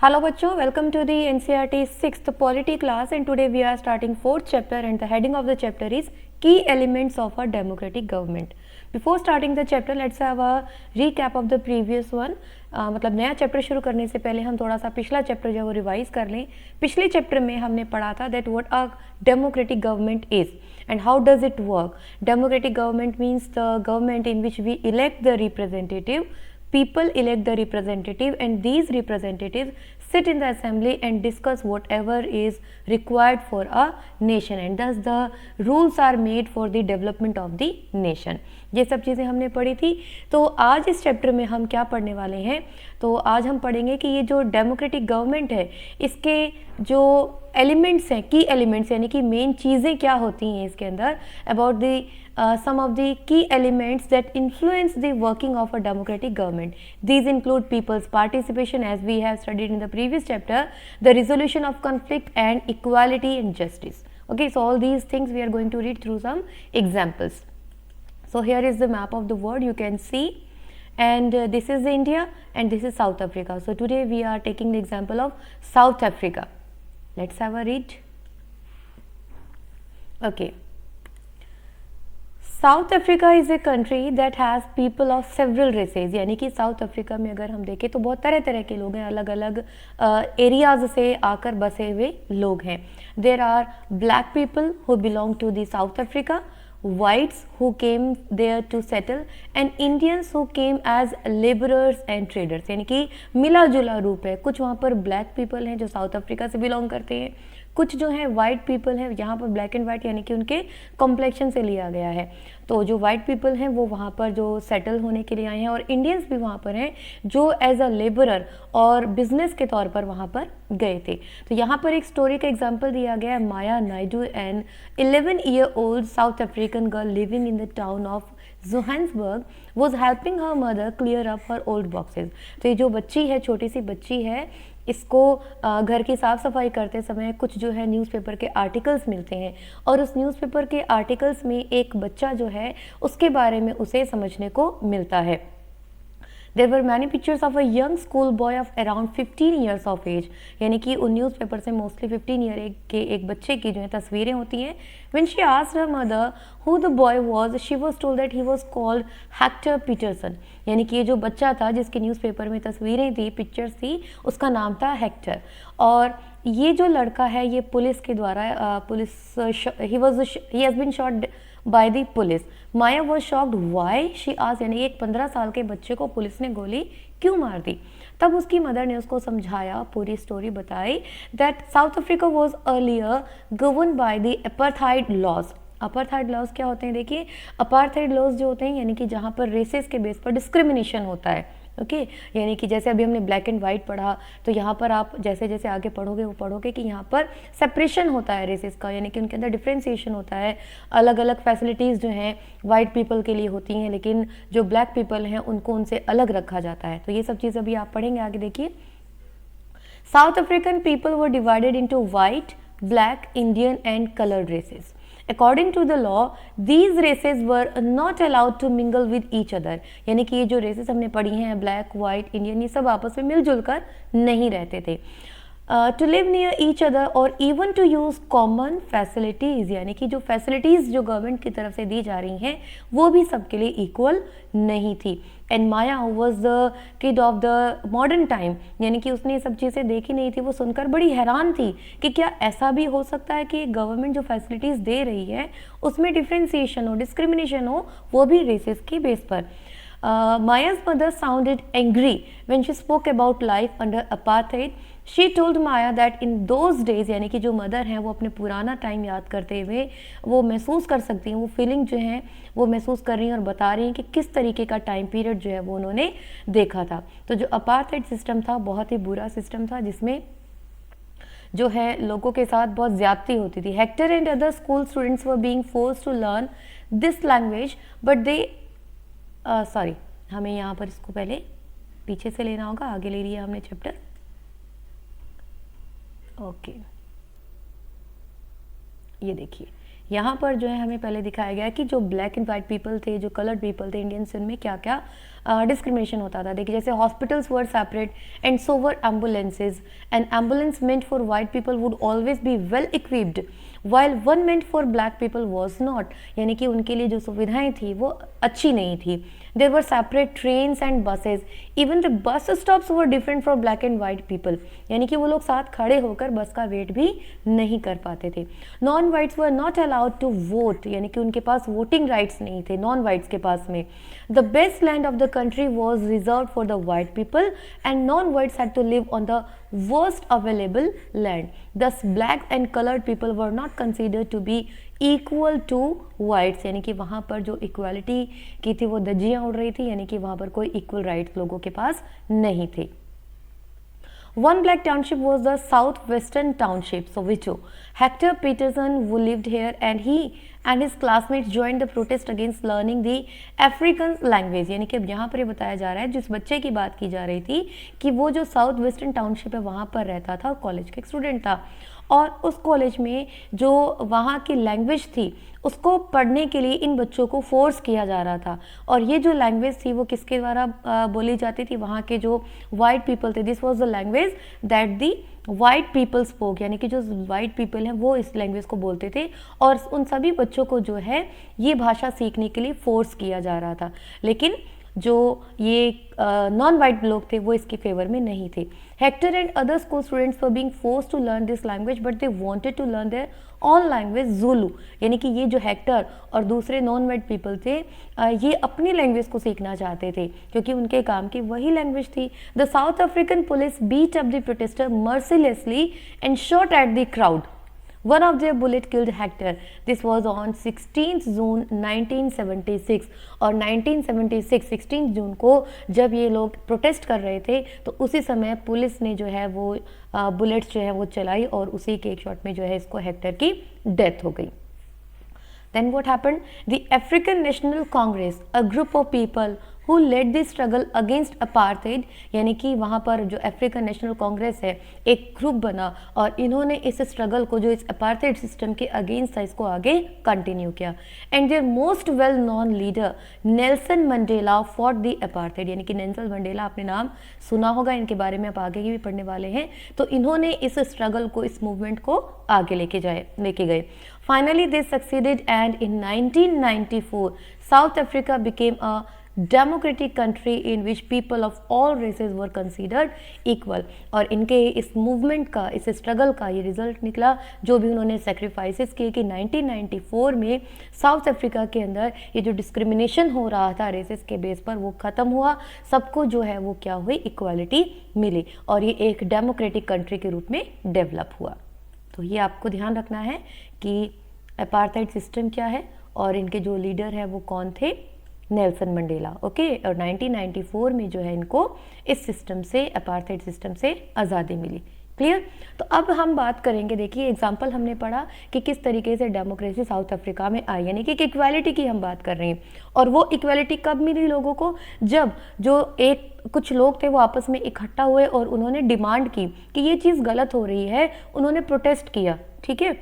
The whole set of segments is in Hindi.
Hello बच्चों, welcome to the NCERT 6th Polity class and today we are starting 4th chapter and the heading of the chapter is Key Elements of a Democratic Government. Before starting the chapter, let's have a recap of the previous one. मतलब नया चैप्टर शुरू करने से पहले हम थोड़ा सा पिछला चैप्टर जो है वो रिवाइज कर लें. पिछले चैप्टर में हमने पढ़ा था that what a democratic government is and how does it work. Democratic government means the government in which we elect the representative. People elect the representative and these representatives sit in the assembly and discuss whatever is required for a nation and thus the rules are made for the development of the nation. ये सब चीज़ें हमने पढ़ी थी. तो आज इस चैप्टर में हम क्या पढ़ने वाले हैं, तो आज हम पढ़ेंगे कि ये जो डेमोक्रेटिक गवर्नमेंट है इसके जो एलिमेंट्स हैं, की एलिमेंट्स यानी कि मेन चीज़ें क्या होती हैं इसके अंदर, about the some of the key elements that influence the working of a democratic government. These include people's participation, as we have studied in the previous chapter, the resolution of conflict and equality and justice. Okay, so all these things we are going to read through some examples. So here is the map of the world you can see, and this is India and this is South Africa. So today we are taking the example of South Africa. Let's have a read. Okay. South Africa is a country that has people of several races, यानी कि साउथ अफ्रीका में अगर हम देखें तो बहुत तरह तरह के लोग हैं, अलग अलग एरियाज से आकर बसे हुए लोग हैं. There are black people who belong to the South Africa, whites who came there to settle and Indians who came as laborers and traders, यानी कि मिला जुला रूप है. कुछ वहाँ पर ब्लैक पीपल हैं जो साउथ अफ्रीका से बिलोंग करते हैं, कुछ जो है वाइट पीपल हैं, यहाँ पर ब्लैक एंड वाइट यानी कि उनके कॉम्प्लेक्शन से लिया गया है. तो जो वाइट पीपल हैं वो वहाँ पर जो सेटल होने के लिए आए हैं और इंडियंस भी वहाँ पर हैं जो एज अ लेबरर और बिजनेस के तौर पर वहाँ पर गए थे. तो यहाँ पर एक स्टोरी का एग्जाम्पल दिया गया है. Maya Naidu an 11-year-old South African girl living in the town of Johannesburg was helping her mother clear up her old boxes. तो ये जो बच्ची है, छोटी सी बच्ची है, इसको घर की साफ़ सफाई करते समय कुछ जो है न्यूज़पेपर के आर्टिकल्स मिलते हैं और उस न्यूज़पेपर के आर्टिकल्स में एक बच्चा जो है उसके बारे में उसे समझने को मिलता है. There were many pictures of a young school boy of around 15 years of age, यानी कि उन न्यूज़पेपर से मोस्टली 15 ईयर के एक बच्चे की जो है तस्वीरें होती हैं. When she asked her mother who the boy was, she was told that he was called Hector Peterson, यानी कि ये जो बच्चा था जिसके न्यूज़पेपर में तस्वीरें थी, पिक्चर्स थी, उसका नाम था हेक्टर. और ये जो लड़का है ये पुलिस के द्वारा he has been shot by the police. Maya was shocked why she asked, यानी एक 15 साल के बच्चे को पुलिस ने गोली क्यों मार दी. तब उसकी मदर ने उसको समझाया, पूरी स्टोरी बताई that South Africa was earlier govern by the apartheid laws. Apartheid laws क्या होते हैं, देखिए अपार्थाइड लॉज जो होते हैं यानी कि जहाँ पर रेसेस के बेस पर डिस्क्रिमिनेशन होता है. ओके यानी कि जैसे अभी हमने ब्लैक एंड वाइट पढ़ा तो यहाँ पर आप जैसे जैसे आगे पढ़ोगे वो पढ़ोगे कि यहाँ पर सेपरेशन होता है रेसेस का, यानी कि उनके अंदर डिफ्रेंसिएशन होता है. अलग अलग फैसिलिटीज़ जो हैं वाइट पीपल के लिए होती हैं लेकिन जो ब्लैक पीपल हैं उनको उनसे अलग रखा जाता है. तो ये सब चीज़ अभी आप पढ़ेंगे आगे. देखिए South African people were divided into white, black, Indian and coloured races. According to the law, these races were not allowed to mingle with each other, यानी कि ये जो रेसेस हमने पढ़ी हैं ब्लैक, वाइट, इंडियन, ये सब आपस में मिलजुल कर नहीं रहते थे. To live near each other और even to use common facilities, यानी कि जो फैसिलिटीज़ जो गवर्नमेंट की तरफ से दी जा रही हैं वो भी सबके लिए इक्वल नहीं थी. And Maya was the kid of the modern time, यानी कि उसने ये सब चीज़ें देखी नहीं थी. वो सुनकर बड़ी हैरान थी कि क्या ऐसा भी हो सकता है कि गवर्नमेंट जो फैसिलिटीज़ दे रही है उसमें डिफ्रेंसिएशन हो, डिस्क्रिमिनेशन हो, वो भी रेसेस के बेस पर. Maya's mother sounded angry when she spoke about life under apartheid. She told Maya that in those days, यानी कि जो मदर हैं वो अपने पुराना टाइम याद करते हुए वो महसूस कर सकती हैं, वो फीलिंग जो है वो महसूस कर रही हैं और बता रही हैं कि किस तरीके का टाइम पीरियड जो है वो उन्होंने देखा था. तो जो अपार्थाइड सिस्टम था बहुत ही बुरा सिस्टम था जिसमें जो है लोगों के साथ बहुत ज़्यादती होती थी. Hector and other school students were being forced to learn this language but they sorry हमें यहाँ पर इसको पहले पीछे से लेना होगा, आगे ले लिया हमने चैप्टर. ओके ये देखिए यहाँ पर जो है हमें पहले दिखाया गया कि जो ब्लैक एंड वाइट पीपल थे, जो कलर्ड पीपल थे इंडियंस, उनमें क्या क्या डिस्क्रिमिनेशन होता था। देखिए जैसे hospitals were separate and so were ambulances, and ambulance meant for white people would always be well equipped while one meant for black people was not, यानी कि उनके लिए जो सुविधाएं थी वो अच्छी नहीं थी। There were separate trains and buses, even the bus stops were different for black and white people, यानी कि वो लोग साथ खड़े होकर बस का वेट भी नहीं कर पाते थे। Non whites were not allowed to vote, यानी कि उनके पास वोटिंग राइट्स नहीं थे नॉन वाइट्स के पास में। The best land of the country was reserved for the white people and non-whites had to live on the worst available land. Thus blacks and colored people were not considered to be equal to whites, यानी कि वहाँ पर जो इक्वालिटी की थी वो धज्जियाँ उड़ रही थी, यानी कि वहाँ पर कोई इक्वल राइट्स लोगों के पास नहीं थे। One black township was the southwestern township, Soweto. Hector Peterson, who lived here, and he and his classmates joined the protest against learning the African language. यानी कि अब यहाँ पर ये बताया जा रहा है, जिस बच्चे की बात की जा रही थी कि वो जो साउथ वेस्टर्न टाउनशिप है वहाँ पर रहता था, कॉलेज का एक स्टूडेंट था, और उस कॉलेज में जो वहाँ की लैंग्वेज थी उसको पढ़ने के लिए इन बच्चों को फोर्स किया जा रहा था। और ये जो लैंग्वेज थी वो किसके द्वारा बोली जाती थी, वहाँ के जो वाइट पीपल थे। This was the language that the white people spoke, यानी कि जो वाइट पीपल हैं वो इस लैंग्वेज को बोलते थे, और उन सभी बच्चों को जो है ये भाषा सीखने के लिए फोर्स किया जा रहा था। लेकिन जो ये नॉन वाइट लोग थे वो इसके फेवर में नहीं थे। Hector and other school students were being forced to learn this language but they wanted to learn their own language Zulu, यानी कि ये जो हेक्टर और दूसरे नॉन वाइट पीपल थे ये अपनी लैंग्वेज को सीखना चाहते थे क्योंकि उनके काम की वही लैंग्वेज थी। The South African police beat up the protester mercilessly and shot at the crowd. One of their bullet killed Hector. This was on 16th June 1976, और 1976 16 जून को जब ये लोग प्रोटेस्ट कर रहे थे तो उसी समय पुलिस ने जो है वो बुलेट्स जो है वो चलाई और उसी के एक शॉट में जो है इसको हेक्टर की डेथ हो गई। Then what happened? The African National Congress, a group of people who led the struggle against apartheid, यानी कि वहाँ पर जो अफ्रीकन नेशनल कांग्रेस है एक ग्रुप बना और इन्होंने इस स्ट्रगल को जो इस अपार्थाइड सिस्टम के अगेंस्ट था इसको आगे कंटिन्यू किया। And their most well known leader Nelson Mandela fought the apartheid, यानी कि नेल्सन मंडेला आपने नाम सुना होगा, इनके बारे में आप आगे भी पढ़ने वाले हैं। तो इन्होंने इस स्ट्रगल को, इस मूवमेंट को आगे लेके गए। Finally, they succeeded, and in 1994, South Africa became a democratic country in which people of all races were considered equal. और इनके इस मूवमेंट का, इस स्ट्रगल का ये रिजल्ट निकला, जो भी उन्होंने सेक्रीफाइसेस किए कि 1994 में साउथ अफ्रीका के अंदर ये जो डिस्क्रिमिनेशन हो रहा था रेसेस के बेस पर वो ख़त्म हुआ, सबको जो है वो क्या हुई, इक्वालिटी मिली और ये एक डेमोक्रेटिक कंट्री के रूप में डेवलप हुआ। तो ये आपको ध्यान रखना है कि अपार्थाइड सिस्टम क्या है और इनके जो लीडर है वो कौन थे, नेल्सन मंडेला। ओके, और 1994 में जो है इनको इस सिस्टम से, अपार्थाइड सिस्टम से आज़ादी मिली। क्लियर? तो अब हम बात करेंगे, देखिए एग्जाम्पल हमने पढ़ा कि किस तरीके से डेमोक्रेसी साउथ अफ्रीका में आई, यानी कि इक्वालिटी की हम बात कर रहे हैं। और वो इक्वालिटी कब मिली लोगों को, जब जो कुछ लोग थे वो आपस में इकट्ठा हुए और उन्होंने डिमांड की कि ये चीज़ गलत हो रही है, उन्होंने प्रोटेस्ट किया। ठीक है,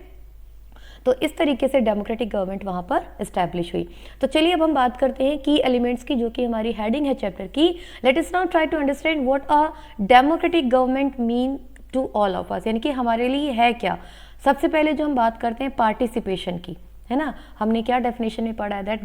तो इस तरीके से डेमोक्रेटिक गवर्नमेंट वहाँ पर इस्टेब्लिश हुई। तो चलिए अब हम बात करते हैं की एलिमेंट्स की, जो कि हमारी हेडिंग है चैप्टर की। Let us now try to understand what a democratic government mean to all of us, यानी कि हमारे लिए है क्या। सबसे पहले जो हम बात करते हैं पार्टिसिपेशन की, है ना, हमने क्या डेफिनेशन में पढ़ा है, that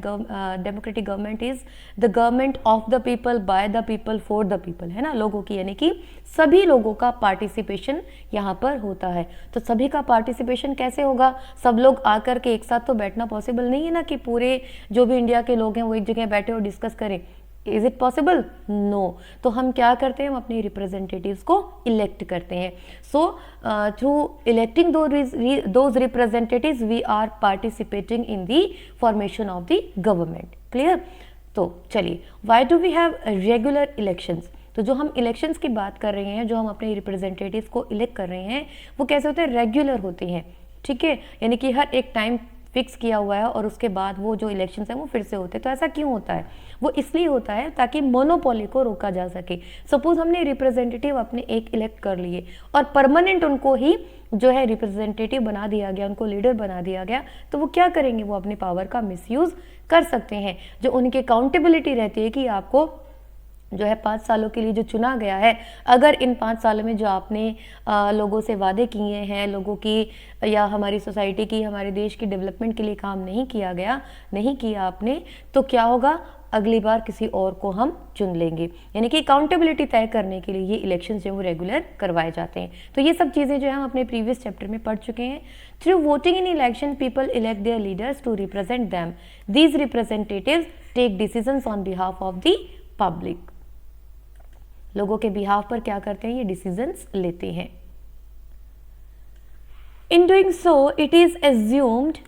democratic government is the government of the people, by the people, for the people, है ना, लोगों की, यानी कि सभी लोगों का पार्टिसिपेशन यहाँ पर होता है। तो सभी का पार्टिसिपेशन कैसे होगा, सब लोग आकर के एक साथ तो बैठना पॉसिबल नहीं है ना कि पूरे जो भी इंडिया के लोग हैं वो एक जगह बैठे और डिस्कस करें। Is it possible? नो। तो हम क्या करते हैं, हम अपने रिप्रेजेंटेटिव्स को इलेक्ट करते हैं। So through electing those representatives we are participating in the formation of the government. Clear? तो चलिए, why do we have regular elections. तो जो हम इलेक्शंस की बात कर रहे हैं, जो हम अपने रिप्रेजेंटेटिव्स को इलेक्ट कर रहे हैं, वो कैसे होते हैं, रेगुलर होते हैं। ठीक है, यानी कि हर एक टाइम फिक्स किया हुआ है और उसके बाद वो जो इलेक्शंस हैं वो फिर से होते हैं। तो ऐसा क्यों होता है? वो इसलिए होता है ताकि मोनोपोली को रोका जा सके। सपोज हमने रिप्रेजेंटेटिव अपने एक इलेक्ट कर लिए और परमानेंट उनको ही जो है रिप्रेजेंटेटिव बना दिया गया, उनको लीडर बना दिया गया, तो वो क्या करेंगे? वो अपनी पावर का मिसयूज कर सकते हैं। जो उनकी अकाउंटेबिलिटी रहती है कि आपको जो है 5 सालों के लिए जो चुना गया है, अगर इन 5 सालों में जो आपने लोगों से वादे किए हैं, लोगों की या हमारी सोसाइटी की, हमारे देश की डेवलपमेंट के लिए काम नहीं किया आपने, तो क्या होगा? अगली बार किसी और को हम चुन लेंगे। यानी कि अकाउंटेबिलिटी तय करने के लिए ये इलेक्शन जो है वो रेगुलर करवाए जाते हैं। तो ये सब चीज़ें जो है हम अपने प्रीवियस चैप्टर में पढ़ चुके हैं। Through voting in election people elect their leaders to represent them. These representatives take decisions on behalf of the public. लोगों के बिहाफ पर क्या करते हैं? ये डिसीजंस लेते हैं। In doing so, it is assumed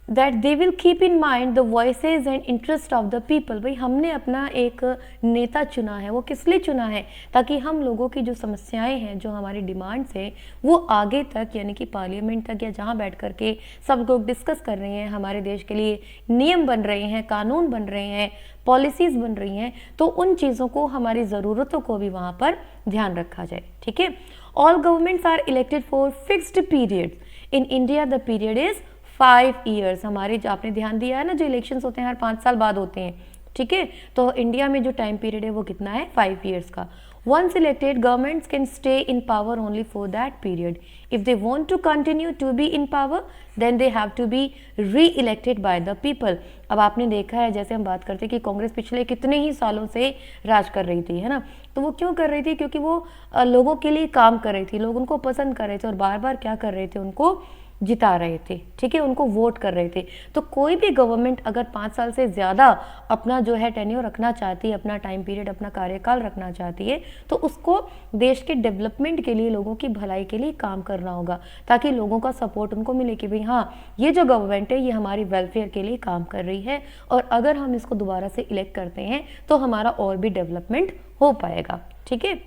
that they will keep in mind the voices and interest of the people। भाई हमने अपना एक नेता चुना है, वो किस लिए चुना है? ताकि हम लोगों की जो समस्याएं हैं, जो हमारी डिमांड्स हैं, वो आगे तक यानी कि पार्लियामेंट तक या जहाँ बैठ कर के सब लोग डिस्कस कर रहे हैं, हमारे देश के लिए नियम बन रहे हैं, कानून बन रहे हैं, पॉलिसीज़ बन रही हैं, तो उन चीज़ों को, हमारी ज़रूरतों को भी वहाँ पर ध्यान रखा जाए। ठीक है। All governments are elected for fixed periods. In India the period is 5 years. हमारे जो आपने ध्यान दिया है ना, जो इलेक्शंस होते हैं हर 5 साल बाद होते हैं। ठीक है। तो इंडिया में जो टाइम पीरियड है वो कितना है? 5 ईयर्स का। Once elected, governments can stay in power only for that period. If they want to continue to be in power, then they have to be re-elected by the people. अब आपने देखा है, जैसे हम बात करते हैं कि कांग्रेस पिछले कितने ही सालों से राज कर रही थी, है ना? तो वो क्यों कर रही थी? क्योंकि वो लोगों के लिए काम कर रही थी, लोग उनको पसंद कर रहे थे और बार बार क्या कर रहे थे? उनको जिता रहे थे। ठीक है, उनको वोट कर रहे थे। तो कोई भी गवर्नमेंट अगर 5 साल से ज़्यादा अपना जो है टेन्योर रखना चाहती है, अपना टाइम पीरियड, अपना कार्यकाल रखना चाहती है, तो उसको देश के डेवलपमेंट के लिए, लोगों की भलाई के लिए काम करना होगा, ताकि लोगों का सपोर्ट उनको मिले कि भाई हाँ, ये जो गवर्नमेंट है ये हमारी वेलफेयर के लिए काम कर रही है और अगर हम इसको दोबारा से इलेक्ट करते हैं तो हमारा और भी डेवलपमेंट हो पाएगा। ठीक है।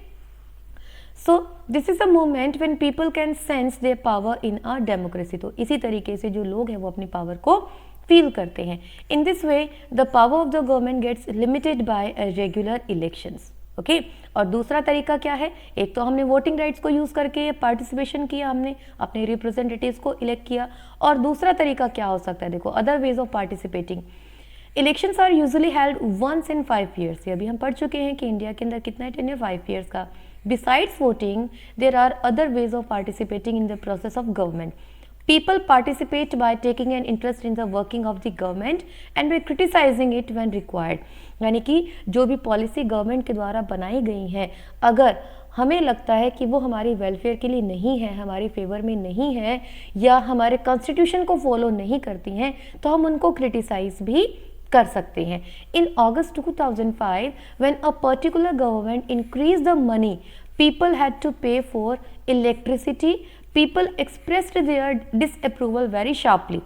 So this is a moment when people can sense their power in a democracy. तो इसी तरीके से जो लोग हैं वो अपनी पावर को फील करते हैं। In this way the power of the government gets limited by regular elections. Okay. और दूसरा तरीका क्या है? एक तो हमने वोटिंग राइट्स को यूज करके पार्टिसिपेशन किया, हमने अपने रिप्रेजेंटेटिव्स को इलेक्ट किया। और दूसरा तरीका क्या हो सकता है? देखो, other ways of participating. Elections are usually held once in 5 years. अभी हम पढ़ चुके हैं कि इंडिया के अंदर कितना टेन्योर? 5 ईयर्स का। Besides voting, there are other ways of participating in the process of government. People participate by taking an interest in the working of the government and by criticizing it when required. यानी कि जो भी पॉलिसी गवर्नमेंट के द्वारा बनाई गई हैं, अगर हमें लगता है कि वो हमारी वेलफेयर के लिए नहीं है, हमारी फेवर में नहीं है या हमारे कॉन्स्टिट्यूशन को फॉलो नहीं करती हैं, तो हम उनको क्रिटिसाइज भी कर सकते हैं। इन August 2005, when a particular government increased the money people had to pay for electricity, people expressed their disapproval very sharply.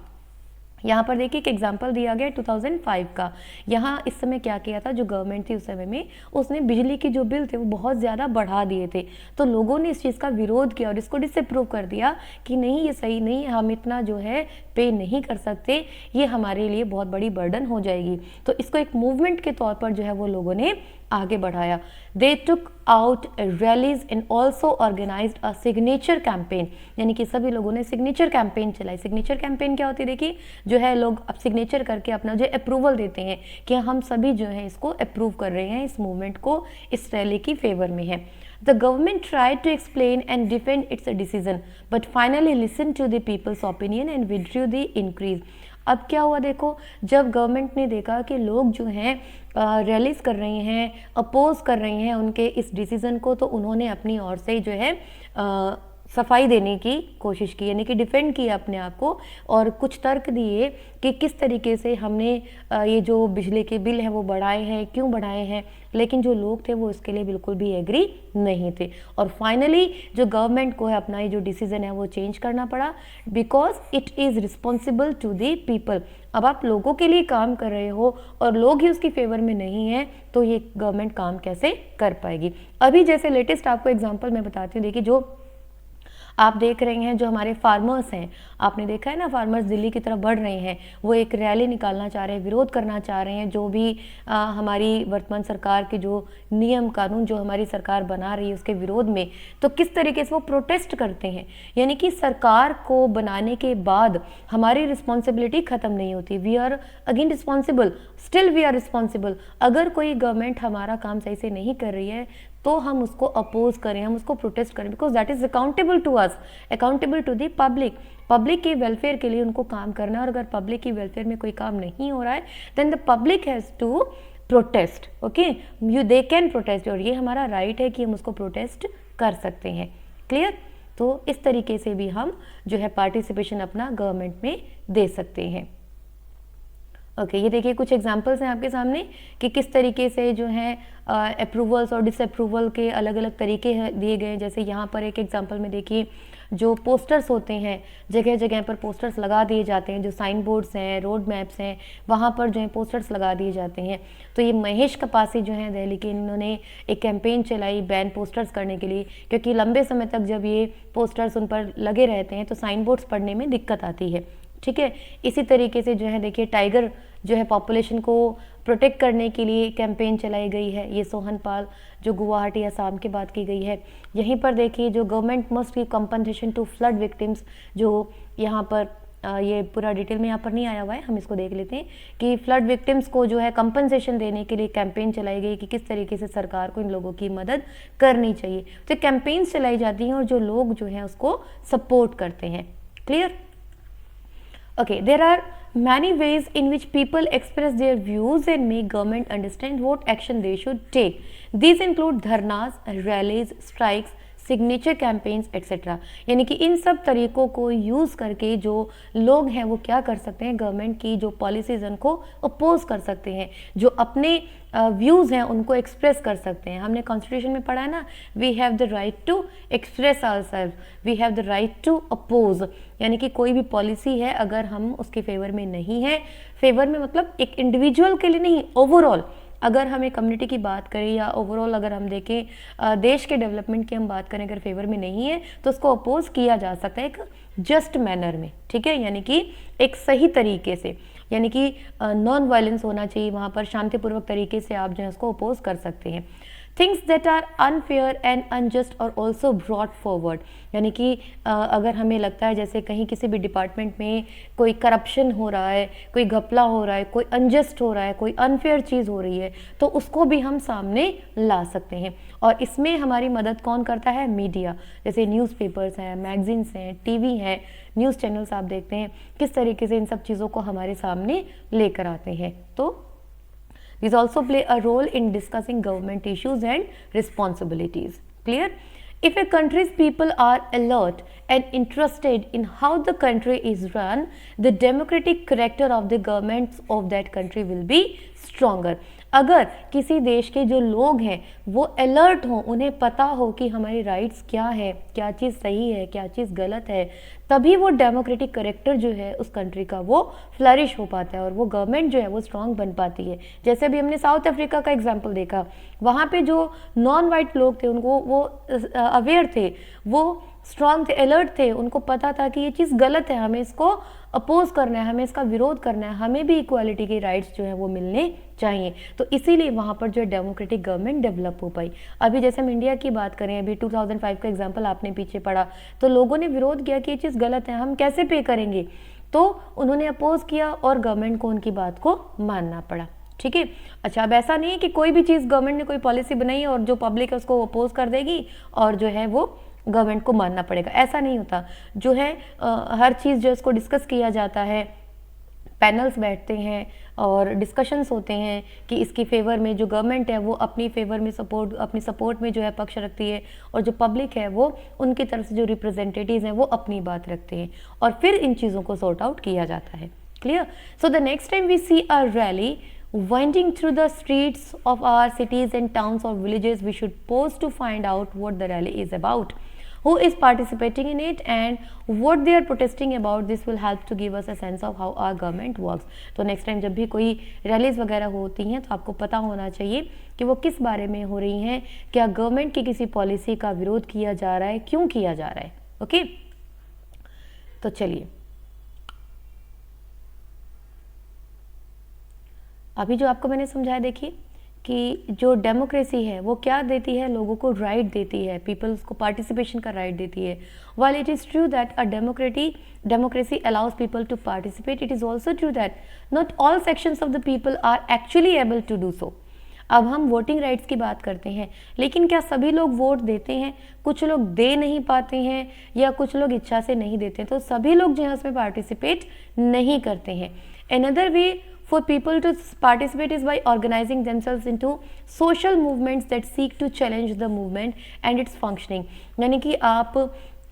यहाँ पर देखिए एक एग्जाम्पल दिया गया 2005 का। यहाँ इस समय क्या किया था, जो गवर्नमेंट थी उस समय में, उसने बिजली के जो बिल थे वो बहुत ज़्यादा बढ़ा दिए थे। तो लोगों ने इस चीज़ का विरोध किया और इसको डिसअप्रूव कर दिया कि नहीं, ये सही नहीं है, हम इतना जो है पे नहीं कर सकते, ये हमारे लिए बहुत बड़ी बर्डन हो जाएगी। तो इसको एक मूवमेंट के तौर पर जो है वो लोगों ने आगे बढ़ाया। They took out rallies and also organised a signature campaign. यानी कि सभी लोगों ने सिग्नेचर कैंपेन चलाई। सिग्नेचर कैंपेन क्या होती है? देखिए, जो है लोग अब सिग्नेचर करके अपना जो अप्रूवल देते हैं कि हम सभी जो है इसको अप्रूव कर रहे हैं, इस मूवमेंट को, इस रैली की फेवर में है। The government tried to explain and defend its decision, but finally listened to the people's opinion and withdrew the increase. अब क्या हुआ? देखो, जब गवर्नमेंट ने देखा कि लोग जो हैं रैलीज कर रहे हैं, अपोज कर रहे हैं उनके इस डिसीजन को, तो उन्होंने अपनी ओर से जो है सफाई देने की कोशिश की, यानी कि डिफेंड किया अपने आप को और कुछ तर्क दिए कि किस तरीके से हमने ये जो बिजली के बिल हैं वो बढ़ाए हैं, क्यों बढ़ाए हैं। लेकिन जो लोग थे वो इसके लिए बिल्कुल भी एग्री नहीं थे और फाइनली जो गवर्नमेंट को है अपना ये जो डिसीजन है वो चेंज करना पड़ा, because it is responsible to the people. अब आप लोगों के लिए काम कर रहे हो और लोग ही उसकी फेवर में नहीं हैं, तो ये गवर्नमेंट काम कैसे कर पाएगी। अभी जैसे लेटेस्ट आपको एग्जाम्पल मैं बताती हूँ, देखिए जो आप देख रहे हैं जो हमारे फार्मर्स हैं, आपने देखा है ना, फार्मर्स दिल्ली की तरफ बढ़ रहे हैं, वो एक रैली निकालना चाह रहे हैं, विरोध करना चाह रहे हैं जो भी हमारी वर्तमान सरकार के जो नियम कानून जो हमारी सरकार बना रही है उसके विरोध में। तो किस तरीके से वो प्रोटेस्ट करते हैं, यानी कि सरकार को बनाने के बाद हमारी रिस्पॉन्सिबिलिटी खत्म नहीं होती, we are again responsible, still we are responsible. अगर कोई गवर्नमेंट हमारा काम सही से नहीं कर रही है तो हम उसको अपोज करें, हम उसको प्रोटेस्ट करें, because that is accountable to us, accountable to the public. Public के वेलफेयर के लिए उनको काम करना है, और अगर पब्लिक की वेलफेयर में कोई काम नहीं हो रहा है then the public has to protest, okay, you they can protest, और ये हमारा राइट है कि हम उसको प्रोटेस्ट कर सकते हैं। क्लियर? तो इस तरीके से भी हम जो है पार्टिसिपेशन अपना गवर्नमेंट में दे सकते हैं। ओके, ये देखिए कुछ एग्जांपल्स हैं आपके सामने कि किस तरीके से जो है अप्रूवल्स और डिसअप्रूवल के अलग अलग तरीके दिए गए हैं। जैसे यहाँ पर एक एग्जांपल में देखिए, जो पोस्टर्स होते हैं, जगह जगह पर पोस्टर्स लगा दिए जाते हैं, जो साइन बोर्ड्स हैं, रोड मैप्स हैं, वहाँ पर जो है पोस्टर्स लगा दिए जाते हैं। तो ये महेश कपासी जो हैं दिल्ली के, इन्होंने एक कैंपेन चलाई बैन पोस्टर्स करने के लिए, क्योंकि लंबे समय तक जब ये पोस्टर्स उन पर लगे रहते हैं तो साइन बोर्ड्स पढ़ने में दिक्कत आती है। ठीक है, इसी तरीके से जो है देखिए टाइगर जो है पॉपुलेशन को प्रोटेक्ट करने के लिए कैंपेन चलाई गई है, ये सोहनपाल जो गुवाहाटी असम की बात की गई है। यहीं पर देखिए जो government must give compensation to flood victims, जो यहाँ पर ये पूरा डिटेल में यहाँ पर नहीं आया हुआ है, हम इसको देख लेते हैं कि फ्लड विक्टिम्स को जो है कंपनसेशन देने के लिए कैंपेन चलाई गई कि किस तरीके से सरकार को इन लोगों की मदद करनी चाहिए। तो कैंपेन्स चलाई जाती हैं और जो लोग जो हैं उसको सपोर्ट करते हैं। Clear? Okay, there are many ways in which people express their views and make government understand what action they should take. These include dharnas, rallies, strikes, signature campaigns etcetera. यानी कि इन सब तरीकों को यूज़ करके जो लोग हैं वो क्या कर सकते हैं, गवर्नमेंट की जो पॉलिसीज उनको अपोज कर सकते हैं, जो अपने व्यूज़ हैं उनको एक्सप्रेस कर सकते हैं। हमने कॉन्स्टिट्यूशन में पढ़ा है ना, we have the right to express ourself, we have the right to oppose, यानी कि कोई भी पॉलिसी है अगर हम उसके फेवर में नहीं है, फेवर में मतलब एक इंडिविजुअल के लिए नहीं, ओवरऑल अगर हम एक कम्युनिटी की बात करें या ओवरऑल अगर हम देखें देश के डेवलपमेंट की हम बात करें, अगर फेवर में नहीं है तो उसको अपोज किया जा सकता है एक जस्ट मैनर में। ठीक है, यानी कि एक सही तरीके से, यानी कि नॉन वायलेंस होना चाहिए, वहाँ पर शांतिपूर्वक तरीके से आप जो है उसको अपोज कर सकते हैं। Things that are unfair and unjust और ऑल्सो ब्रॉट फॉरवर्ड, यानी कि अगर हमें लगता है जैसे कहीं किसी भी डिपार्टमेंट में कोई करप्शन हो रहा है, कोई घपला हो रहा है, कोई अनजस्ट हो रहा है, कोई अनफेयर चीज़ हो रही है, तो उसको भी हम सामने ला सकते हैं। और इसमें हमारी मदद कौन करता है? मीडिया, जैसे न्यूज़पेपर्स हैं, मैगजीन्स हैं, टीवी हैं, न्यूज़ चैनल्स आप देखते हैं किस तरीके से इन सब चीज़ों को हमारे सामने लेकर आते हैं। तो these also play a role in discussing government issues and responsibilities. Clear? If a country's people are alert and interested in how the country is run, the democratic character of the governments of that country will be stronger. अगर किसी देश के जो लोग हैं वो अलर्ट हों, उन्हें पता हो कि हमारी राइट्स क्या है, क्या चीज़ सही है, क्या चीज़ गलत है, तभी वो डेमोक्रेटिक करेक्टर जो है उस कंट्री का वो फ्लरिश हो पाता है और वो गवर्नमेंट जो है वो स्ट्रांग बन पाती है। जैसे अभी हमने साउथ अफ्रीका का एग्जांपल देखा, वहाँ पे जो नॉन वाइट लोग थे उनको वो अवेयर थे, वो स्ट्रांग थे, अलर्ट थे, उनको पता था कि ये चीज़ गलत है, हमें इसको अपोज करना है, हमें इसका विरोध करना है, हमें भी इक्वालिटी के राइट्स जो है वो मिलने चाहिए। तो इसीलिए वहाँ पर जो है डेमोक्रेटिक गवर्नमेंट डेवलप हो पाई। अभी जैसे हम इंडिया की बात करें, अभी 2005 का एग्जांपल आपने पीछे पढ़ा, तो लोगों ने विरोध किया कि ये चीज़ गलत है, हम कैसे पे करेंगे, तो उन्होंने अपोज किया और गवर्नमेंट को उनकी बात को मानना पड़ा। ठीक है, अच्छा अब ऐसा नहीं है कि कोई भी चीज़ गवर्नमेंट ने कोई पॉलिसी बनाई और जो पब्लिक है उसको अपोज कर देगी और जो है वो गवर्नमेंट को मानना पड़ेगा, ऐसा नहीं होता। जो है हर चीज़ जो इसको डिस्कस किया जाता है, पैनल्स बैठते हैं और डिस्कशंस होते हैं कि इसकी फेवर में जो गवर्नमेंट है वो अपनी फेवर में सपोर्ट, अपनी सपोर्ट में जो है पक्ष रखती है, और जो पब्लिक है वो उनकी तरफ से जो रिप्रेजेंटेटिव्स हैं वो अपनी बात रखते हैं, और फिर इन चीज़ों को सॉर्ट आउट किया जाता है। Clear? So the next time we see a rally winding through the streets of our cities and towns or villages, we should pause to find out what the rally is about, who is participating in it and what they are protesting about. This will help to give us a sense of how our government works. तो नेक्स्ट टाइम जब भी कोई रैलीज वगैरह होती हैं तो आपको पता होना चाहिए कि वो किस बारे में हो रही हैं, क्या गवर्नमेंट की किसी पॉलिसी का विरोध किया जा रहा है, क्यों किया जा रहा है। ओके, तो चलिए अभी जो आपको मैंने समझाया, देखिए कि जो डेमोक्रेसी है वो क्या देती है, लोगों को राइट देती है, पीपल्स को पार्टिसिपेशन का राइट देती है. While it is true that a democracy allows people to participate, it is also true that not all sections of the people are actually able to do so. अब हम वोटिंग राइट्स की बात करते हैं, लेकिन क्या सभी लोग वोट देते हैं? कुछ लोग दे नहीं पाते हैं या कुछ लोग इच्छा से नहीं देते, तो सभी लोग जो है उसमें पार्टिसिपेट नहीं करते हैं. Another way for people to participate is by organizing themselves into social movements that seek to challenge the movement and its functioning. यानी कि आप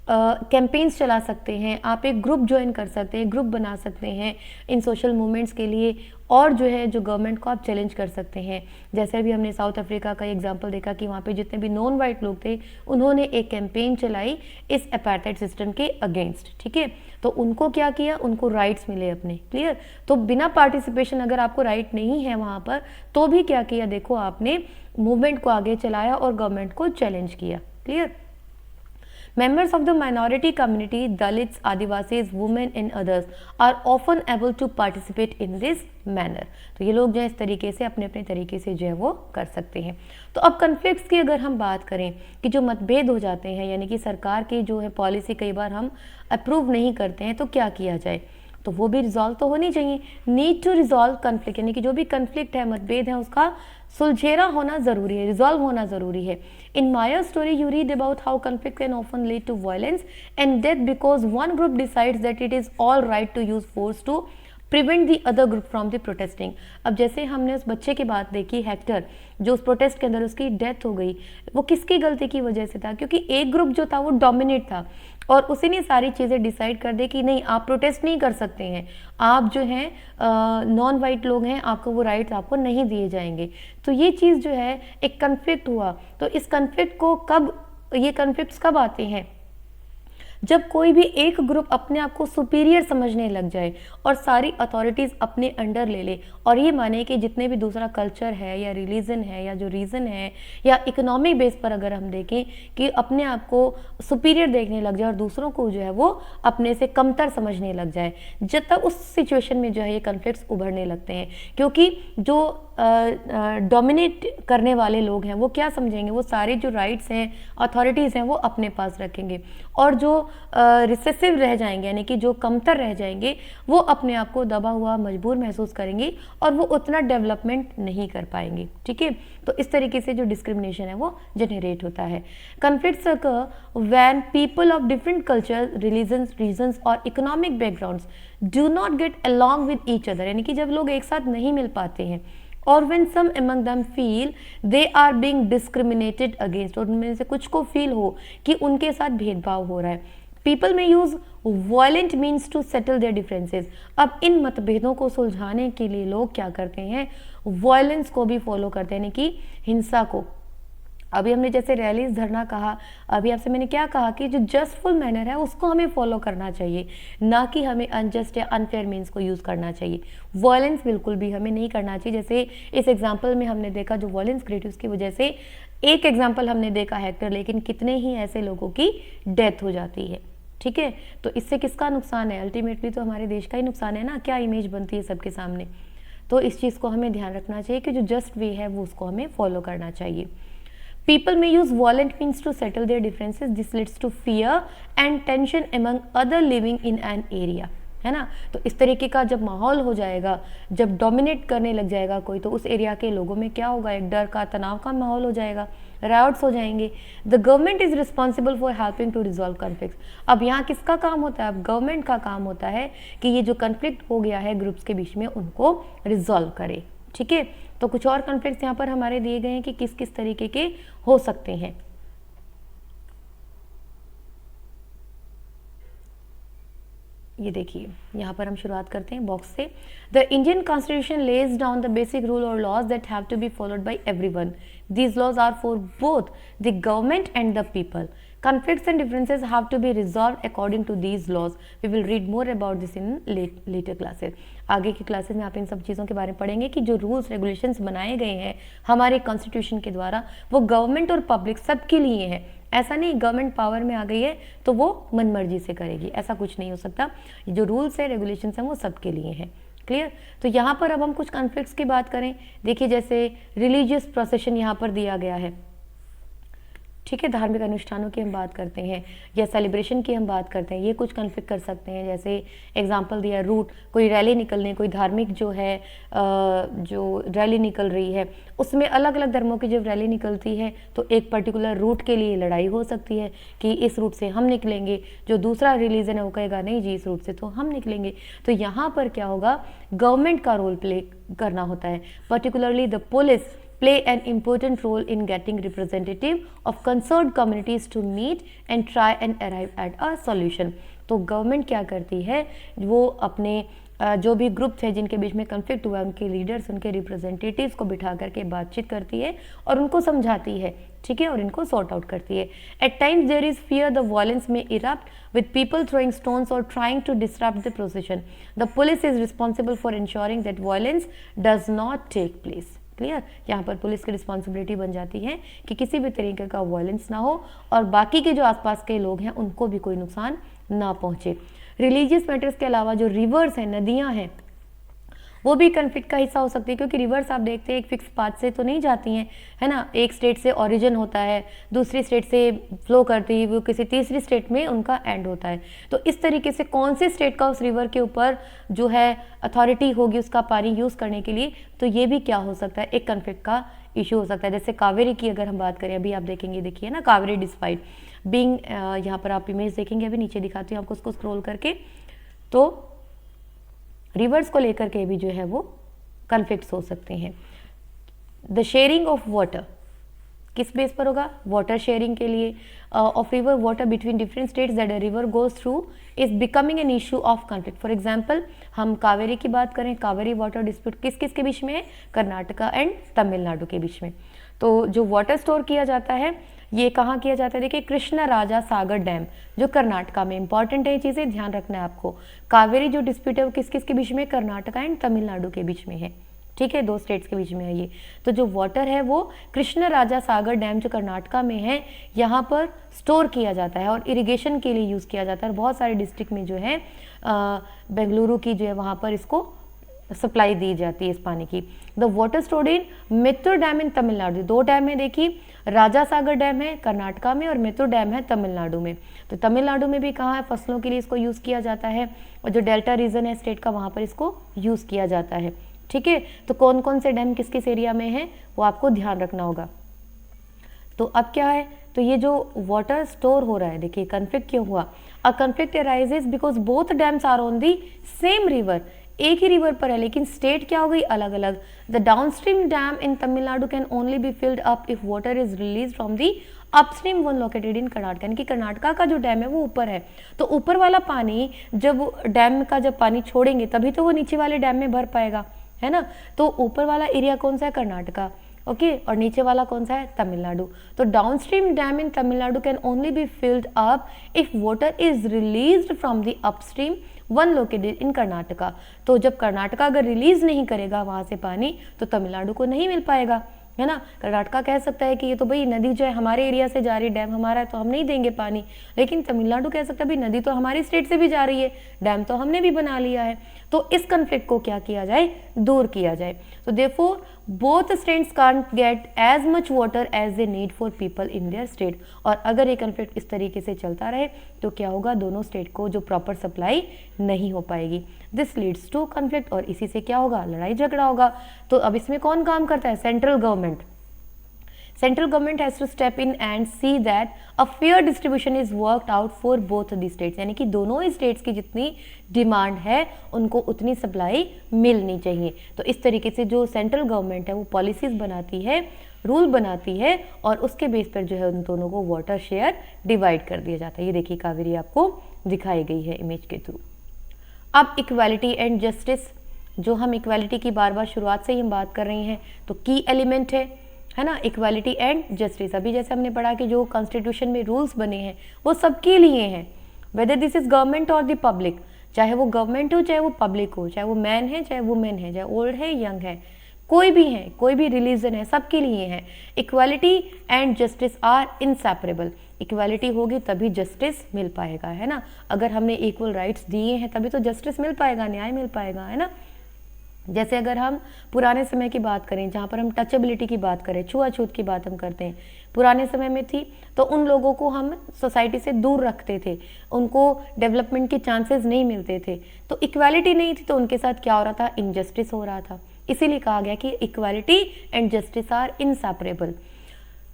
कैंपेन्स चला सकते हैं, आप एक ग्रुप ज्वाइन कर सकते हैं, ग्रुप बना सकते हैं इन सोशल मूवमेंट्स के लिए, और जो है जो गवर्नमेंट को आप चैलेंज कर सकते हैं. जैसे भी हमने साउथ अफ्रीका का एग्जांपल देखा कि वहाँ पे जितने भी नॉन वाइट लोग थे उन्होंने एक कैंपेन चलाई इस अपार्थाइड सिस्टम के अगेंस्ट. ठीक है, तो उनको क्या किया, उनको राइट्स मिले अपने. क्लियर, तो बिना पार्टिसिपेशन अगर आपको राइट नहीं है वहाँ पर, तो भी क्या किया, देखो आपने मूवमेंट को आगे चलाया और गवर्नमेंट को चैलेंज किया. Clear. Members of the minority community, Dalits, Adivasis, women and others are often able to participate in this manner. तो ये लोग जो है इस तरीके से अपने अपने तरीके से जो है वो कर सकते हैं. तो अब कन्फ्लिक्ट्स की अगर हम बात करें कि जो मतभेद हो जाते हैं, यानी कि सरकार की जो है पॉलिसी कई बार हम अप्रूव नहीं करते हैं, तो क्या किया जाए, तो वो भी रिजॉल्व तो होनी चाहिए. नीड टू रिजॉल्व कन्फ्लिक्ट, यानी कि जो भी कन्फ्लिक्ट है, मतभेद है, उसका सुलझेरा होना जरूरी है, रिजॉल्व होना जरूरी है. In Maya's story, you read about how conflict can often lead to violence and death because one group decides that it is all right to use force to prevent the other group from the protesting. अब जैसे हमने उस बच्चे की बात देखी, हेक्टर, जो उस प्रोटेस्ट के अंदर उसकी डेथ हो गई, वो किसकी गलती की वजह से था, क्योंकि एक ग्रुप जो था वो डोमिनेट था और उसी ने सारी चीज़ें डिसाइड कर दे कि नहीं, आप प्रोटेस्ट नहीं कर सकते हैं, आप जो हैं नॉन वाइट लोग हैं, आपको वो राइट्स आपको नहीं दिए जाएंगे. तो ये चीज़ जो है एक कन्फ्लिक्ट हुआ. तो इस कन्फ्लिक्ट को ये कन्फ्लिक्ट्स कब आते हैं, जब कोई भी एक ग्रुप अपने आप को सुपीरियर समझने लग जाए और सारी अथॉरिटीज़ अपने अंडर ले ले और ये माने कि जितने भी दूसरा कल्चर है या रिलीजन है या जो रीज़न है या इकोनॉमिक बेस पर अगर हम देखें कि अपने आप को सुपीरियर देखने लग जाए और दूसरों को जो है वो अपने से कमतर समझने लग जाए, जब तक उस सिचुएशन में जो है ये कन्फ्लिक्ट्स उभरने लगते हैं. क्योंकि जो डोमिनेट करने वाले लोग हैं वो क्या समझेंगे, वो सारे जो राइट्स हैं, अथॉरिटीज़ हैं, वो अपने पास रखेंगे और जो रिसेसिव रह जाएंगे, यानी कि जो कमतर रह जाएंगे, वो अपने आप को दबा हुआ मजबूर महसूस करेंगे और वो उतना डेवलपमेंट नहीं कर पाएंगे. ठीक है, तो इस तरीके से जो डिस्क्रिमिनेशन है वो जनरेट होता है. Conflicts occur when people of different culture, religions, regions और economic backgrounds do not get along with each other, यानी कि जब लोग एक साथ नहीं मिल पाते हैं, और when some among them feel they are being discriminated against, और उनमें से कुछ को फील हो कि उनके साथ भेदभाव हो रहा है. People may use violent means to settle their differences. अब इन मतभेदों को सुलझाने के लिए लोग क्या करते हैं, वायलेंस को भी फॉलो करते हैं, यानी कि हिंसा को. अभी हमने जैसे रैलीज, धरना कहा, अभी आपसे मैंने क्या कहा कि जो जस्टफुल मैनर है उसको हमें फॉलो करना चाहिए, ना कि हमें अनजस्ट या अनफेयर मीन्स को यूज़ करना चाहिए. वायलेंस बिल्कुल भी हमें नहीं करना चाहिए. जैसे इस एग्जांपल में हमने देखा जो वायलेंस क्रिएटिव की वजह से एक एग्जांपल हमने देखा हेक्टर, लेकिन कितने ही ऐसे लोगों की डेथ हो जाती है. ठीक है, तो इससे किसका नुकसान है, अल्टीमेटली तो हमारे देश का ही नुकसान है ना, क्या इमेज बनती है सबके सामने. तो इस चीज़ को हमें ध्यान रखना चाहिए कि जो जस्ट वे है वो उसको हमें फॉलो करना चाहिए. People may use violent means to settle their differences. This leads to fear and tension among other living in an area. है ना, तो इस तरीके का जब माहौल हो जाएगा, जब डोमिनेट करने लग जाएगा कोई, तो उस एरिया के लोगों में क्या होगा, एक डर का, तनाव का माहौल हो जाएगा, राइट्स हो जाएंगे. The government is responsible for helping to resolve conflict. अब यहाँ किसका काम होता है, अब गवर्नमेंट का काम होता है कि ये जो कन्फ्लिक्ट हो गया है ग्रुप्स के बीच में उनको रिजॉल्व करे. ठीक है, तो कुछ और कॉन्फ्लिक्ट्स यहाँ पर हमारे दिए गए हैं कि किस किस तरीके के हो सकते हैं. ये देखिए, यहाँ पर हम शुरुआत करते हैं बॉक्स से. The Indian constitution lays down the basic rule और laws that have to be followed by everyone. These laws are for both the government and the people. Conflicts and differences have to be resolved according to these laws. We will read more about this in later classes. आगे की क्लासेस में आप इन सब चीज़ों के बारे में पढ़ेंगे कि जो रूल्स रेगुलेशंस बनाए गए हैं हमारे कॉन्स्टिट्यूशन के द्वारा वो गवर्नमेंट और पब्लिक सब के लिए हैं. ऐसा नहीं गवर्नमेंट पावर में आ गई है तो वो मनमर्जी से करेगी, ऐसा कुछ नहीं हो सकता। जो रूल्स है रेगुलेशन हैं वो सबके लिए हैं। क्लियर। तो यहाँ पर अब हम कुछ कॉन्फ्लिक्ट्स की बात करें। देखिए जैसे रिलीजियस प्रोसेशन यहाँ पर दिया गया है, ठीक है, धार्मिक अनुष्ठानों की हम बात करते हैं या सेलिब्रेशन की हम बात करते हैं, ये कुछ कॉन्फ्लिक्ट कर सकते हैं। जैसे एग्जांपल दिया रूट, कोई रैली निकलने, कोई धार्मिक जो है जो रैली निकल रही है उसमें अलग अलग धर्मों की जब रैली निकलती है तो एक पर्टिकुलर रूट के लिए लड़ाई हो सकती है कि इस रूट से हम निकलेंगे, जो दूसरा रिलीजन है वो कहेगा नहीं जी इस रूट से तो हम निकलेंगे। तो यहाँ पर क्या होगा, गवर्नमेंट का रोल प्ले करना होता है, particularly the police play an important role in getting representative of concerned communities to meet and try and arrive at a solution। तो गवर्नमेंट क्या करती है, वो अपने जो भी ग्रुप थे जिनके बीच में कन्फ्लिक्ट हुआ उनके लीडर्स, उनके रिप्रेजेंटेटिव्स को बिठा करके बातचीत करती है और उनको समझाती है, ठीक है, और इनको सॉर्ट आउट करती है। At times there is fear the violence may erupt with people throwing stones और trying to disrupt the procession. The police is responsible for ensuring that violence does not take place. Clear. यहाँ पर पुलिस की रिस्पॉन्सिबिलिटी बन जाती है कि किसी भी तरीके का वायलेंस ना हो और बाकी के जो आसपास के लोग हैं उनको भी कोई नुकसान ना पहुंचे। रिलीजियस मैटर्स के अलावा जो रिवर्स हैं, नदियाँ हैं, वो भी कन्फ्लिक्ट का हिस्सा हो सकती है, क्योंकि रिवर्स आप देखते हैं एक फिक्स पाथ से तो नहीं जाती हैं, है ना। एक स्टेट से ओरिजिन होता है, दूसरी स्टेट से फ्लो करती है, वो किसी तीसरी स्टेट में उनका एंड होता है। तो इस तरीके से कौन से स्टेट का उस रिवर के ऊपर जो है अथॉरिटी होगी उसका पानी यूज़ करने के लिए, तो ये भी क्या हो सकता है, एक कन्फ्लिक्ट का इशू हो सकता है। जैसे कावेरी की अगर हम बात करें, अभी आप देखेंगे, देखिए ना, कावेरी डिस्पाइट बीइंग, यहाँ पर आप इमेज देखेंगे, अभी नीचे दिखाती हूँ आपको उसको स्क्रॉल करके, तो रिवर्स को लेकर के भी जो है वो कन्फ्लिक्ट्स हो सकते हैं। द शेयरिंग ऑफ वाटर किस बेस पर होगा, वाटर शेयरिंग के लिए of river water between different states that a river goes through is becoming an issue of conflict. For example हम कावेरी की बात करें, कावेरी वाटर डिस्प्यूट किस किस के बीच में है, कर्नाटका एंड तमिलनाडु के बीच में। तो जो वाटर स्टोर किया जाता है ये कहाँ किया जाता है, देखिए कृष्ण राजा सागर डैम जो कर्नाटका में, इंपॉर्टेंट है ये चीज़ें, ध्यान रखना है आपको। कावेरी जो डिस्प्यूट है वो किस किस के बीच में, कर्नाटका एंड तमिलनाडु के बीच में है, ठीक है, दो स्टेट्स के बीच में है ये। तो जो वाटर है वो कृष्ण राजा सागर डैम जो कर्नाटका में है यहाँ पर स्टोर किया जाता है और इरिगेशन के लिए यूज़ किया जाता है। और बहुत सारे डिस्ट्रिक्ट में जो है बेंगलुरु की जो है वहाँ पर इसको सप्लाई दी जाती है इस पानी की। The water stored in Mettur dam in Tamil Nadu, दो डैम है देखिए, राजा सागर डैम है कर्नाटका में और मित्तूर डैम है तमिलनाडु में। तो तमिलनाडु में भी कहाँ है, फसलों के लिए इसको यूज़ किया जाता है, और जो डेल्टा रीजन है स्टेट का वहाँ पर इसको यूज़ किया जाता है, ठीक है। तो कौन कौन से डैम किस किस एरिया में है वो आपको ध्यान रखना होगा। तो अब क्या है, तो ये जो वाटर स्टोर हो रहा है, देखिए कन्फ्लिक्ट क्यों हुआ, a conflict arises because both dams are on the same river, एक ही रिवर पर है लेकिन स्टेट क्या हो गई अलग अलग। The downstream dam in Tamil Nadu can only be filled up if water is release from the upstream one located in Karnataka, यानी कि कर्नाटका का जो डैम है वो ऊपर है, तो ऊपर वाला पानी जब डैम का जब पानी छोड़ेंगे तभी तो वो नीचे वाले डैम में भर पाएगा, है ना। तो ऊपर वाला एरिया कौन सा है, कर्नाटका, ओके, और नीचे वाला कौन सा है, तमिलनाडु। तो downstream dam in Tamil Nadu can only be filled up if water is released from the upstream one located in Karnataka. तो जब कर्नाटका अगर रिलीज नहीं करेगा वहां से पानी तो तमिलनाडु को नहीं मिल पाएगा, है ना। कर्नाटका कह सकता है कि ये तो भाई नदी जो है हमारे एरिया से जा रही, डैम हमारा है तो हम नहीं देंगे पानी, लेकिन तमिलनाडु कह सकता है भाई नदी तो हमारी स्टेट से भी जा रही है, डैम तो हमने भी बना लिया है। तो इस कन्फ्लिक्ट को क्या किया जाए, दूर किया जाए। तो therefore both states can't get as much water as they need for people in their state. और अगर ये कन्फ्लिक्ट इस तरीके से चलता रहे तो क्या होगा, दोनों स्टेट को जो प्रॉपर सप्लाई नहीं हो पाएगी, दिस लीड्स टू कन्फ्लिक्ट, और इसी से क्या होगा, लड़ाई झगड़ा होगा। तो अब इसमें कौन काम करता है, central government. Central government has to step in and see that a fair distribution is worked out for both the states, यानी कि दोनों ही स्टेट्स की जितनी डिमांड है उनको उतनी सप्लाई मिलनी चाहिए। तो इस तरीके से जो सेंट्रल गवर्नमेंट है वो पॉलिसीज बनाती है, रूल बनाती है, और उसके बेस पर जो है उन दोनों को वाटर शेयर डिवाइड कर दिया जाता है। ये देखिए कावेरी आपको दिखाई गई है इमेज के थ्रू। अब इक्वालिटी एंड जस्टिस, जो हम इक्वालिटी की बार बार शुरुआत से ही हम बात कर रहे हैं, तो की एलिमेंट है ना, इक्वालिटी एंड जस्टिस। अभी जैसे हमने पढ़ा कि जो कॉन्स्टिट्यूशन में रूल्स बने हैं वो सबके लिए हैं, वेदर दिस इज गवर्नमेंट और द पब्लिक, चाहे वो गवर्नमेंट हो चाहे वो पब्लिक हो, चाहे वो मैन है चाहे वुमेन है, चाहे ओल्ड है यंग है, कोई भी है, कोई भी रिलीजन है, सबके लिए है। Equality and justice are inseparable. Equality होगी तभी जस्टिस मिल पाएगा, है ना। अगर हमने इक्वल राइट्स दिए हैं तभी तो जस्टिस मिल पाएगा, न्याय मिल पाएगा, है ना। जैसे अगर हम पुराने समय की बात करें, जहाँ पर हम टचेबिलिटी की बात करें, छुआछूत की बात हम करते हैं, पुराने समय में थी तो उन लोगों को हम सोसाइटी से दूर रखते थे, उनको डेवलपमेंट के चांसेस नहीं मिलते थे, तो इक्वालिटी नहीं थी, तो उनके साथ क्या हो रहा था, इनजस्टिस हो रहा था। इसीलिए कहा गया कि equality and justice are inseparable.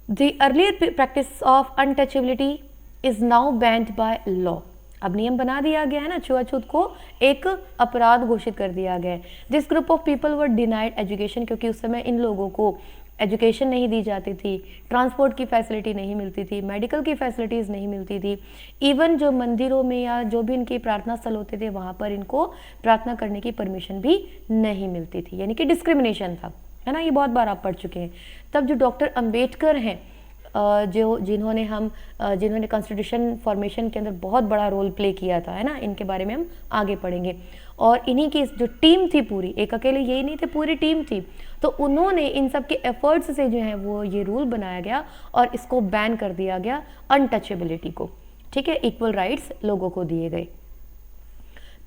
The earlier practice of untouchability is now banned by law. अब नियम बना दिया गया है ना, छुआछूत को एक अपराध घोषित कर दिया गया है। This group of people were denied education, क्योंकि उस समय इन लोगों को एजुकेशन नहीं दी जाती थी, ट्रांसपोर्ट की फैसिलिटी नहीं मिलती थी, मेडिकल की फैसिलिटीज़ नहीं मिलती थी, इवन जो मंदिरों में या जो भी इनके प्रार्थना स्थल होते थे वहाँ पर इनको प्रार्थना करने की परमिशन भी नहीं मिलती थी, यानी कि डिस्क्रिमिनेशन था, है ना। ये बहुत बार आप पढ़ चुके हैं। तब जो डॉक्टर अंबेडकर हैं, जिन्होंने कॉन्स्टिट्यूशन फॉर्मेशन के अंदर बहुत बड़ा रोल प्ले किया था, है ना, इनके बारे में हम आगे पढ़ेंगे। और इन्हीं की जो टीम थी पूरी, एक अकेले यही नहीं थे, पूरी टीम थी, तो उन्होंने इन सब के एफर्ट्स से जो है वो ये रूल बनाया गया और इसको बैन कर दिया गया, अनटचेबिलिटी को, ठीक है, इक्वल राइट्स लोगों को दिए गए।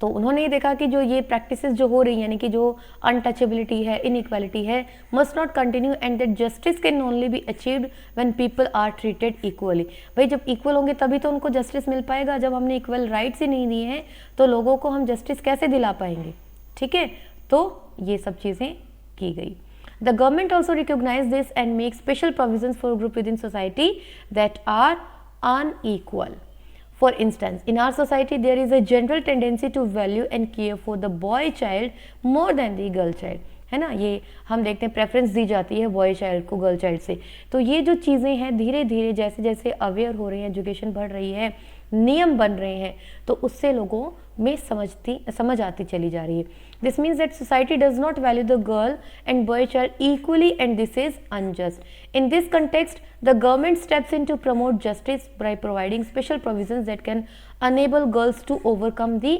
तो उन्होंने ये देखा कि जो ये प्रैक्टिसेस जो हो रही, यानी कि जो अनटचेबिलिटी है, इनइक्वालिटी है, must not continue and that justice can only be achieved when people are treated equally. भाई जब इक्वल होंगे तभी तो उनको जस्टिस मिल पाएगा। जब हमने इक्वल राइट्स ही नहीं दिए हैं तो लोगों को हम जस्टिस कैसे दिला पाएंगे, ठीक है। तो ये सब चीज़ें की गई। The government also recognize this and make special provisions for group within society that are unequal. For instance, in our society there is a general tendency to value and care for the boy child more than the girl child, है ना। ये हम देखते हैं प्रेफरेंस दी जाती है बॉय चाइल्ड को गर्ल चाइल्ड से। तो ये जो चीज़ें हैं धीरे धीरे जैसे जैसे अवेयर हो रही हैं, एजुकेशन बढ़ रही है, नियम बन रहे हैं, तो उससे लोगों में समझ आती चली जा रही है। This means that society does not value the girl and boy child equally and this is unjust. In this context the government steps in to promote justice by providing special provisions that can enable girls to overcome the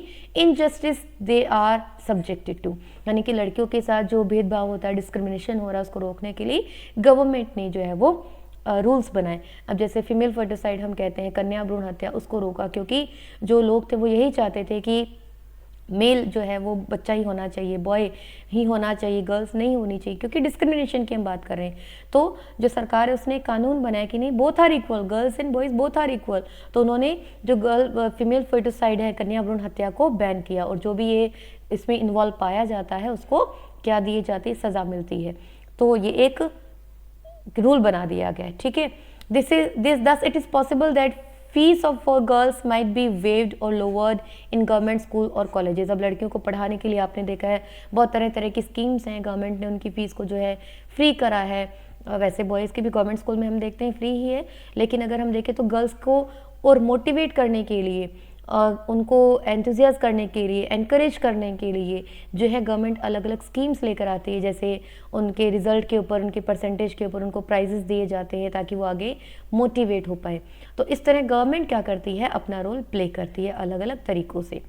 injustice they are subjected to। यानी कि लड़कियों के साथ जो भेदभाव होता है, डिस्क्रिमिनेशन हो रहा है, उसको रोकने के लिए गवर्नमेंट ने जो है वो रूल्स बनाए। अब जैसे फीमेल फर्टिसाइड हम कहते हैं, कन्या भ्रूण हत्या, उसको रोका, क्योंकि जो लोग थे वो यही चाहते थे कि मेल जो है वो बच्चा ही होना चाहिए, बॉय ही होना चाहिए, गर्ल्स नहीं होनी चाहिए, क्योंकि डिस्क्रिमिनेशन की हम बात कर रहे हैं। तो जो सरकार है उसने कानून बनाया कि नहीं, both are equal, girls and boys both are equal. तो उन्होंने जो फीमेल फर्टिसाइड है, कन्या भ्रूण हत्या को बैन किया, और जो भी ये इसमें इन्वॉल्व पाया जाता है उसको क्या दी जाती है, सज़ा मिलती है। तो ये एक रूल बना दिया गया है, ठीक है। thus it is possible that fees of for girls might be waived और लोवर्ड इन गवर्नमेंट स्कूल और कॉलेजेस। अब लड़कियों को पढ़ाने के लिए आपने देखा है बहुत तरह तरह की स्कीम्स हैं, गवर्नमेंट ने उनकी फ़ीस को जो है फ्री करा है। वैसे बॉयज़ की भी गवर्नमेंट स्कूल में हम देखते हैं फ्री ही है, लेकिन अगर हम देखें तो गर्ल्स को और मोटिवेट करने के लिए, उनको एंथुजियाज करने के लिए, एनकरेज करने के लिए जो है गवर्नमेंट अलग अलग स्कीम्स लेकर आती है। जैसे उनके रिजल्ट के ऊपर, उनके परसेंटेज के ऊपर उनको प्राइजेस दिए जाते हैं ताकि वो आगे मोटिवेट हो पाए। तो इस तरह गवर्नमेंट क्या करती है, अपना रोल प्ले करती है अलग अलग तरीक़ों से।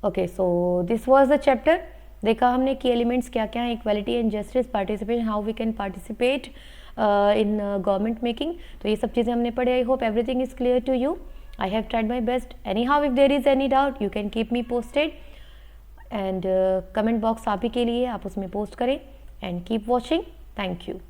Okay, so this was the chapter. देखा हमने की एलिमेंट्स क्या क्या हैं, equality and justice, participation, how we can participate in government making. तो ये सब चीज़ें हमने पढ़ी। I hope everything is clear to you. I have tried my best. Anyhow, if there is any doubt, you can keep me posted. And comment box आप ही के लिए, आप उसमें पोस्ट करें. And keep watching. Thank you.